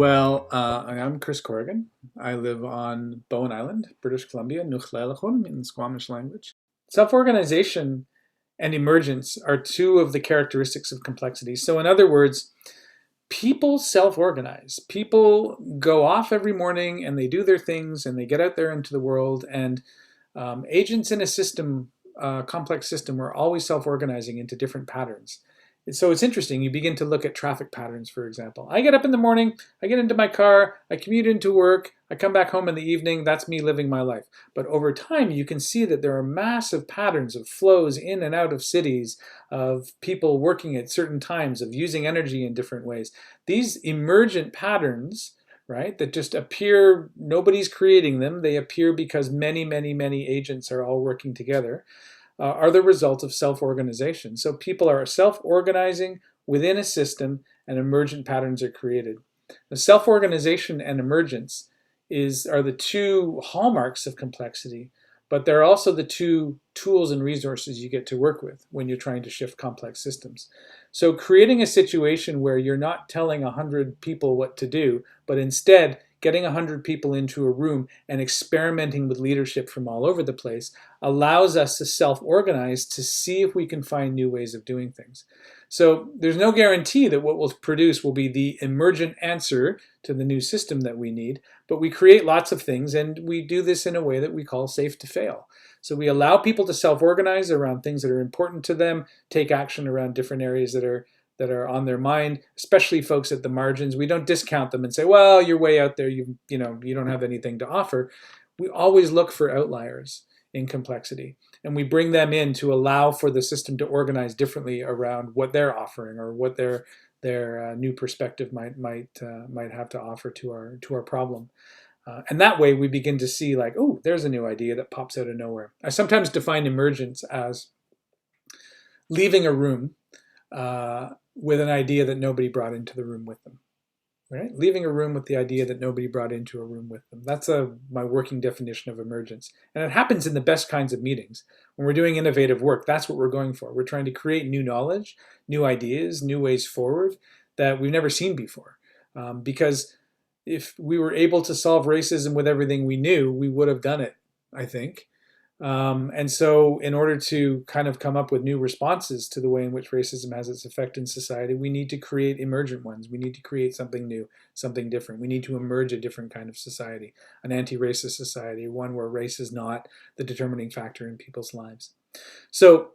I'm Chris Corrigan. I live on Bowen Island, British Columbia, Nuchlelachun in the Squamish language. Self-organization and emergence are two of the characteristics of complexity. So in other words, people self-organize. People go off every morning and they do their things and they get out there into the world, and agents in a system, complex system, are always self-organizing into different patterns. So it's interesting. You begin to look at traffic patterns, for example. I get up in the morning, I get into my car, I commute into work, I come back home in the evening. That's me living my life. But over time, you can see that there are massive patterns of flows in and out of cities, of people working at certain times, of using energy in different ways. These emergent patterns, right, that just appear, nobody's creating them, they appear because many, many, many agents are all working together, are the result of self-organization. So people are self-organizing within a system and emergent patterns are created. The self-organization and emergence are the two hallmarks of complexity, but they're also the two tools and resources you get to work with when you're trying to shift complex systems. So creating a situation where you're not telling 100 people what to do, but instead getting 100 people into a room and experimenting with leadership from all over the place allows us to self-organize to see if we can find new ways of doing things. So there's no guarantee that what we'll produce will be the emergent answer to the new system that we need, but we create lots of things, and we do this in a way that we call safe to fail. So we allow people to self-organize around things that are important to them, take action around different areas that are on their mind, especially folks at the margins. We don't discount them and say, well, you're way out there, you don't have anything to offer. We always look for outliers in complexity, and we bring them in to allow for the system to organize differently around what they're offering or what their new perspective might have to offer to our problem. And that way we begin to see, like, oh, there's a new idea that pops out of nowhere. I sometimes define emergence as leaving a room with an idea that nobody brought into the room with them. Right? Leaving a room with the idea that nobody brought into a room with them. That's my working definition of emergence. And it happens in the best kinds of meetings. When we're doing innovative work, that's what we're going for. We're trying to create new knowledge, new ideas, new ways forward that we've never seen before. Because if we were able to solve racism with everything we knew, we would have done it, I think. And so in order to kind of come up with new responses to the way in which racism has its effect in society, we need to create emergent ones. We need to create something new, something different. We need to emerge a different kind of society, an anti-racist society, one where race is not the determining factor in people's lives. So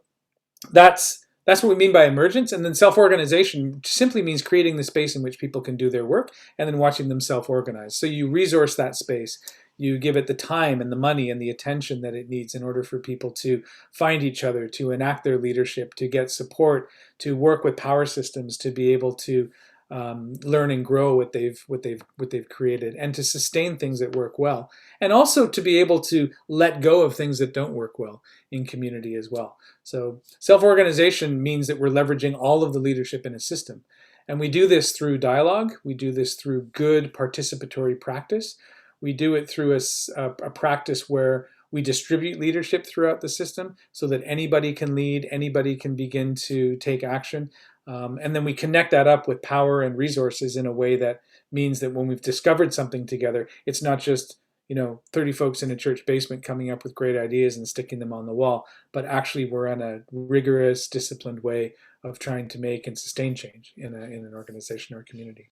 that's what we mean by emergence. And then self-organization simply means creating the space in which people can do their work and then watching them self-organize. So you resource that space. You give it the time and the money and the attention that it needs in order for people to find each other, to enact their leadership, to get support, to work with power systems, to be able to learn and grow what they've created, and to sustain things that work well, and also to be able to let go of things that don't work well in community as well. So self-organization means that we're leveraging all of the leadership in a system, and we do this through dialogue. We do this through good participatory practice. We do it through a practice where we distribute leadership throughout the system so that anybody can lead, anybody can begin to take action. And then we connect that up with power and resources in a way that means that when we've discovered something together, it's not just 30 folks in a church basement coming up with great ideas and sticking them on the wall, but actually we're on a rigorous, disciplined way of trying to make and sustain change in an organization or a community.